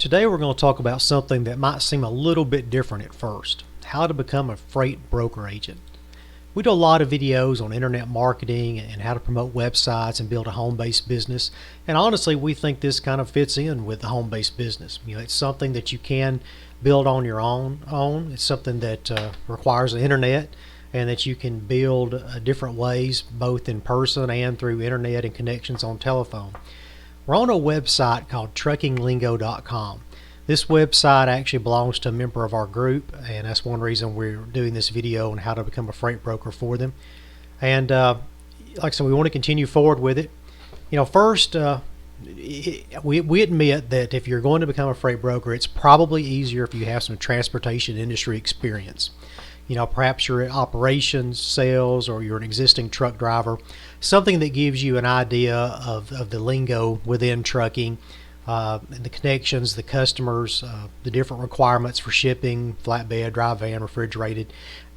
Today we're going to talk about something that might seem a little bit different at first: how to become a freight broker agent. We do a lot of videos on internet marketing and how to promote websites and build a home-based business, and honestly we think this kind of fits in with the home-based business. It's something that you can build on your own. It's something that requires the internet, and that you can build different ways, both in person and through internet and connections on telephone. We're on a website called TruckingLingo.com. This website actually belongs to a member of our group, and that's one reason we're doing this video on how to become a freight broker for them. And like I said, we want to continue forward with it. First, we admit that if you're going to become a freight broker, it's probably easier if you have some transportation industry experience. Perhaps you're in operations, sales, or you're an existing truck driver, something that gives you an idea of the lingo within trucking, and the connections, the customers, the different requirements for shipping, flatbed, dry van, refrigerated.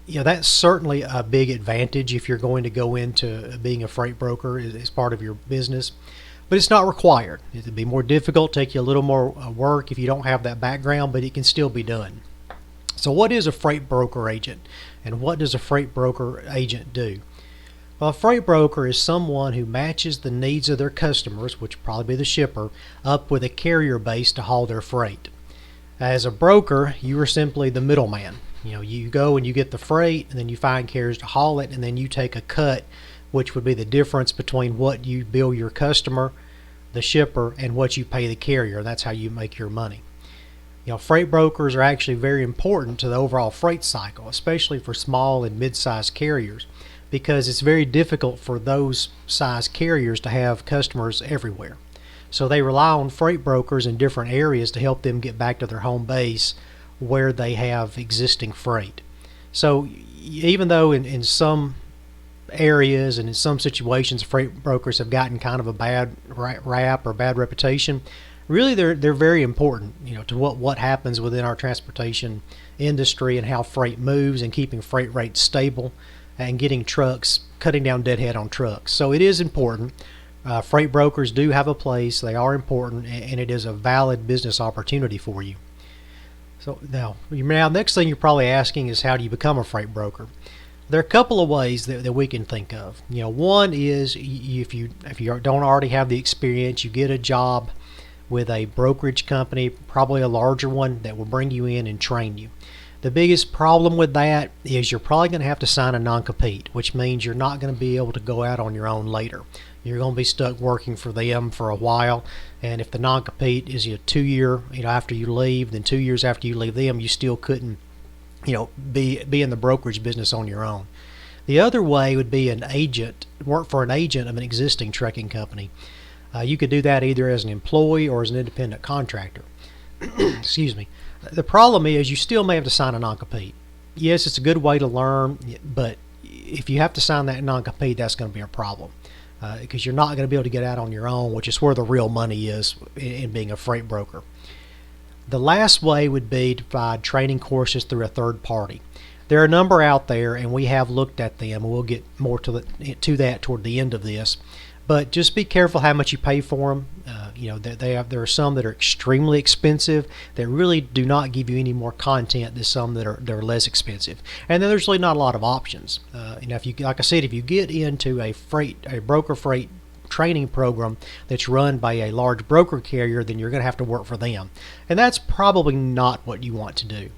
That's certainly a big advantage if you're going to go into being a freight broker as part of your business. But it's not required. It'd be more difficult, take you a little more work if you don't have that background, but it can still be done. So what is a freight broker agent, and what does a freight broker agent do? Well, a freight broker is someone who matches the needs of their customers, which would probably be the shipper, up with a carrier base to haul their freight. As a broker, you are simply the middleman. You go and you get the freight, and then you find carriers to haul it, and then you take a cut, which would be the difference between what you bill your customer, the shipper, and what you pay the carrier. That's how you make your money. Freight brokers are actually very important to the overall freight cycle, especially for small and mid-sized carriers, because it's very difficult for those size carriers to have customers everywhere. So they rely on freight brokers in different areas to help them get back to their home base where they have existing freight. So even though in some areas and in some situations freight brokers have gotten kind of a bad rap or bad reputation, really they're very important, to what happens within our transportation industry and how freight moves and keeping freight rates stable and getting trucks, cutting down deadhead on trucks. So it is important. Freight brokers do have a place. They are important, and it is a valid business opportunity for you. So now next thing you're probably asking is, how do you become a freight broker? There are a couple of ways that we can think of. One is if you don't already have the experience, you get a job with a brokerage company, probably a larger one, that will bring you in and train you. The biggest problem with that is you're probably going to have to sign a non-compete, which means you're not going to be able to go out on your own later. You're going to be stuck working for them for a while, and if the non-compete is a 2-year, after you leave, then 2 years after you leave them, you still couldn't, be in the brokerage business on your own. The other way would be work for an agent of an existing trucking company. You could do that either as an employee or as an independent contractor. Excuse me. The problem is you still may have to sign a non-compete. Yes, it's a good way to learn, but if you have to sign that non-compete, that's going to be a problem, because you're not going to be able to get out on your own, which is where the real money is in being a freight broker. The last way would be to provide training courses through a third party. There are a number out there, and we have looked at them, and we'll get more to that toward the end of this. But just be careful how much you pay for them. There are some that are extremely expensive that really do not give you any more content than some that are less expensive. And then there's really not a lot of options. If you, like I said, if you get into a broker freight training program that's run by a large broker carrier, then you're going to have to work for them, and that's probably not what you want to do.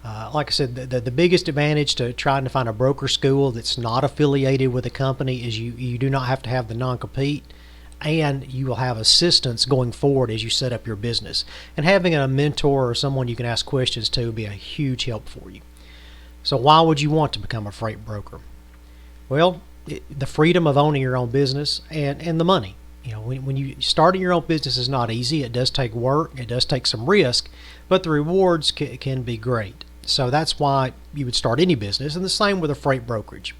Like I said, the biggest advantage to trying to find a broker school that's not affiliated with a company is you do not have to have the non-compete, and you will have assistance going forward as you set up your business. And having a mentor or someone you can ask questions to will be a huge help for you. So why would you want to become a freight broker? Well, the freedom of owning your own business and the money. When you starting your own business is not easy. It does take work. It does take some risk, but the rewards can be great. So that's why you would start any business, and the same with a freight brokerage.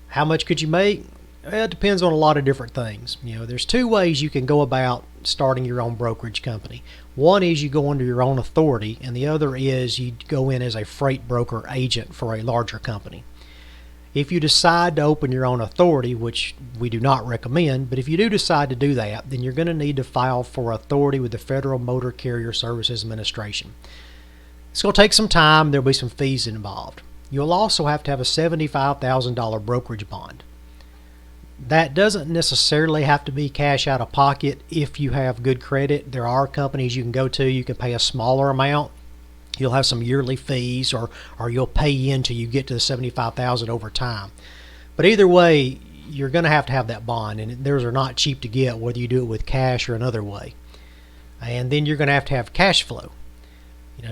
How much could you make? Well, it depends on a lot of different things. There's two ways you can go about starting your own brokerage company. One is you go under your own authority, and the other is you go in as a freight broker agent for a larger company. If you decide to open your own authority, which we do not recommend, but if you do decide to do that, then you're going to need to file for authority with the Federal Motor Carrier Services Administration. It's going to take some time. There'll be some fees involved. You'll also have to have a $75,000 brokerage bond. That doesn't necessarily have to be cash out of pocket if you have good credit. There are companies you can go to. You can pay a smaller amount. You'll have some yearly fees, or you'll pay in till you get to the $75,000 over time. But either way, you're going to have that bond, and theirs are not cheap to get, whether you do it with cash or another way. And then you're going to have cash flow.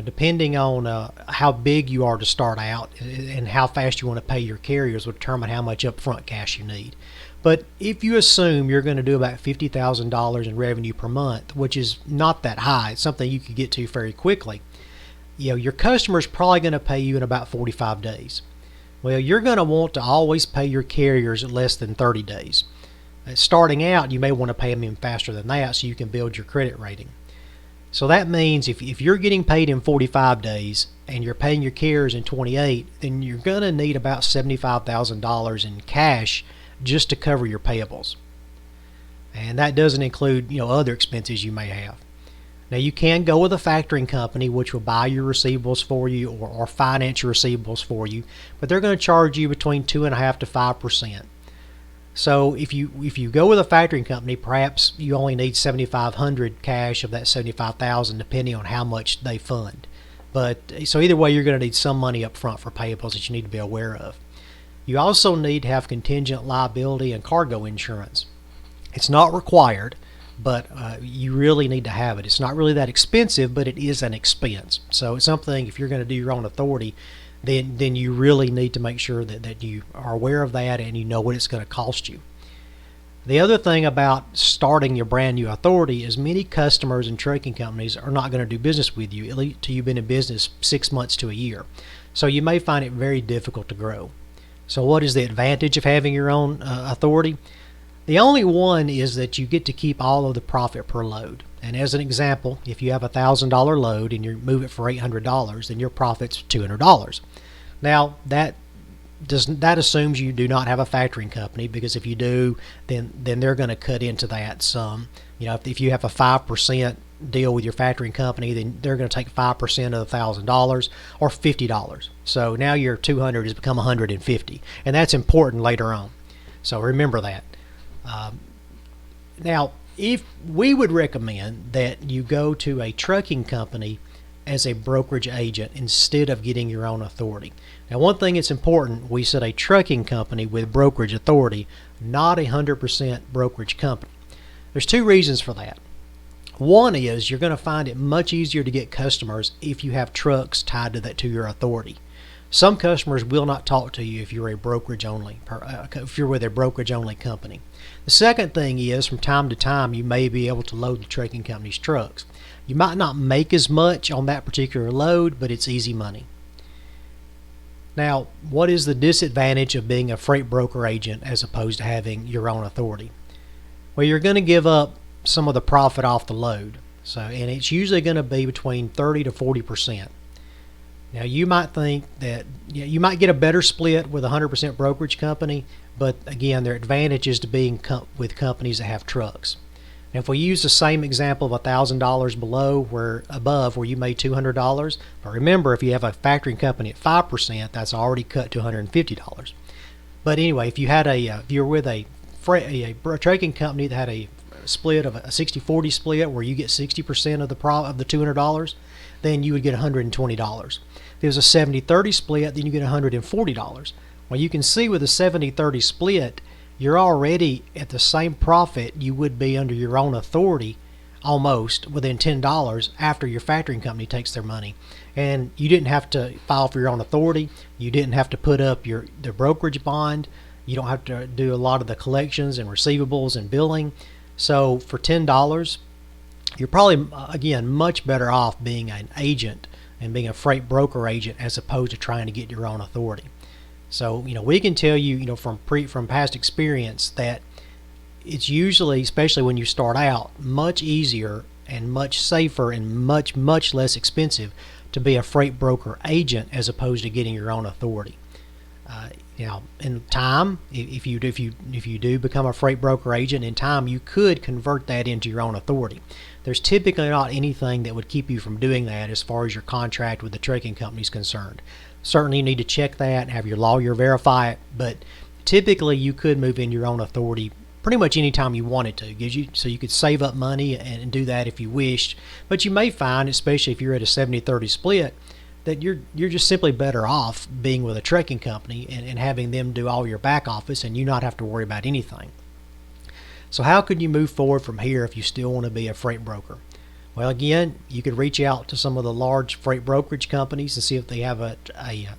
Depending on how big you are to start out and how fast you want to pay your carriers will determine how much upfront cash you need. But if you assume you're going to do about $50,000 in revenue per month, which is not that high, it's something you could get to very quickly, your customer is probably going to pay you in about 45 days. Well, you're going to want to always pay your carriers at less than 30 days. Starting out, you may want to pay them even faster than that so you can build your credit rating. So that means if you're getting paid in 45 days and you're paying your carriers in 28, then you're going to need about $75,000 in cash just to cover your payables. And that doesn't include other expenses you may have. Now, you can go with a factoring company which will buy your receivables for you or finance your receivables for you, but they're going to charge you between 2.5% to 5%. So if you go with a factoring company, perhaps you only need $7,500 cash of that $75,000, depending on how much they fund. But so either way, you're going to need some money up front for payables that you need to be aware of. You also need to have contingent liability and cargo insurance. It's not required, but you really need to have it. It's not really that expensive, but it is an expense. So it's something, if you're going to do your own authority, then you really need to make sure that you are aware of that and you know what it's going to cost you. The other thing about starting your brand new authority is many customers and trucking companies are not going to do business with you at least till you've been in business 6 months to a year. So you may find it very difficult to grow. So what is the advantage of having your own authority? The only one is that you get to keep all of the profit per load. And as an example, if you have a $1,000 load and you move it for $800, then your profit's $200. Now that assumes you do not have a factoring company, because if you do, then they're going to cut into that some. If you have a 5% deal with your factoring company, then they're going to take 5% of the $1,000 or $50. So now your $200 has become $150, and that's important later on. So remember that. Now, if we would recommend that you go to a trucking company as a brokerage agent instead of getting your own authority. Now, one thing that's important, we said a trucking company with brokerage authority, not a 100% brokerage company. There's two reasons for that. One is you're going to find it much easier to get customers if you have trucks tied to your authority. Some customers will not talk to you if you're a brokerage only, if you're with a brokerage only company. The second thing is, from time to time, you may be able to load the trucking company's trucks. You might not make as much on that particular load, but it's easy money. Now, what is the disadvantage of being a freight broker agent as opposed to having your own authority? Well, you're going to give up some of the profit off the load. And it's usually going to be between 30 to 40%. Now, you might think that you might get a better split with a 100% brokerage company, but again, there are advantages to being with companies that have trucks. Now, if we use the same example of $1,000 above where you made $200, but remember, if you have a factoring company at 5%, that's already cut to $150. But anyway, if you're with a trucking company that had a split of a 60-40 split where you get 60% of the $200, then you would get $120. If it was a 70-30 split, then you get $140. Well, you can see with a 70-30 split, you're already at the same profit you would be under your own authority, almost within $10 after your factoring company takes their money. And you didn't have to file for your own authority. You didn't have to put up the brokerage bond. You don't have to do a lot of the collections and receivables and billing. So for $10, you're probably, again, much better off being an agent and being a freight broker agent as opposed to trying to get your own authority. So, we can tell you, from past experience that it's usually, especially when you start out, much easier and much safer and much less expensive to be a freight broker agent as opposed to getting your own authority. Now, in time, if you do become a freight broker agent, in time you could convert that into your own authority. There's typically not anything that would keep you from doing that as far as your contract with the trucking company is concerned. Certainly, you need to check that and have your lawyer verify it, but typically you could move in your own authority pretty much anytime you wanted to. Gives you so you could save up money and do that if you wished. But you may find, especially if you're at a 70-30 split, that you're just simply better off being with a trucking company and having them do all your back office and you not have to worry about anything. So how could you move forward from here if you still want to be a freight broker? Well, again, you could reach out to some of the large freight brokerage companies and see if they have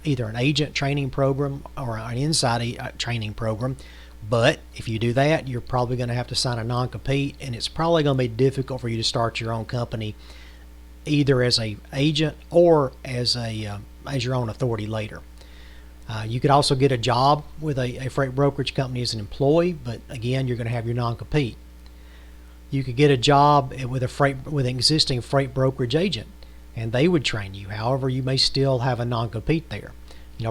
either an agent training program or an inside training program. But if you do that, you're probably going to have to sign a non-compete, and it's probably going to be difficult for you to start your own company either as an agent or as your own authority later. You could also get a job with a freight brokerage company as an employee, but again, you're going to have your non-compete. You could get a job with an existing freight brokerage agent, and they would train you. However, you may still have a non-compete there.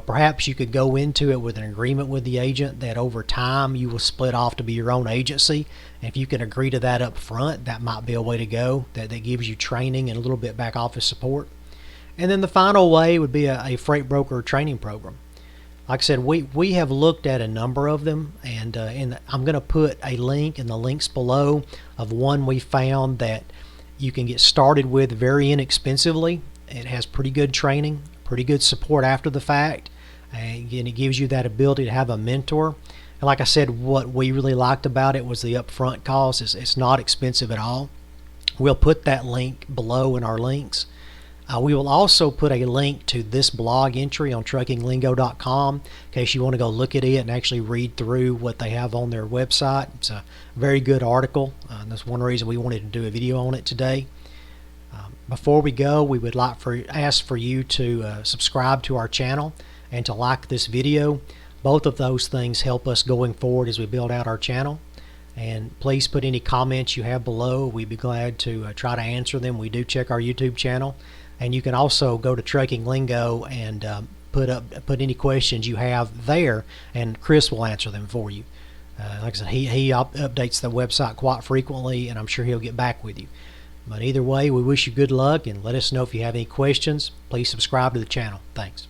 Perhaps you could go into it with an agreement with the agent that over time you will split off to be your own agency. And if you can agree to that up front, that might be a way to go. That gives you training and a little bit back office support. And then the final way would be a freight broker training program. Like I said, we have looked at a number of them, and I'm going to put a link in the links below of one we found that you can get started with very inexpensively. It has pretty good training, pretty good support after the fact, and again, it gives you that ability to have a mentor. And like I said, what we really liked about it was the upfront cost. It's not expensive at all. We'll put that link below in our links. We will also put a link to this blog entry on TruckingLingo.com in case you want to go look at it and actually read through what they have on their website. It's a very good article, and that's one reason we wanted to do a video on it today. Before we go, we would like ask for you to subscribe to our channel and to like this video. Both of those things help us going forward as we build out our channel. And please put any comments you have below. We'd be glad to try to answer them. We do check our YouTube channel. And you can also go to Trucking Lingo and put any questions you have there, and Chris will answer them for you. Like I said, he updates the website quite frequently, and I'm sure he'll get back with you. But either way, we wish you good luck, and let us know if you have any questions. Please subscribe to the channel. Thanks.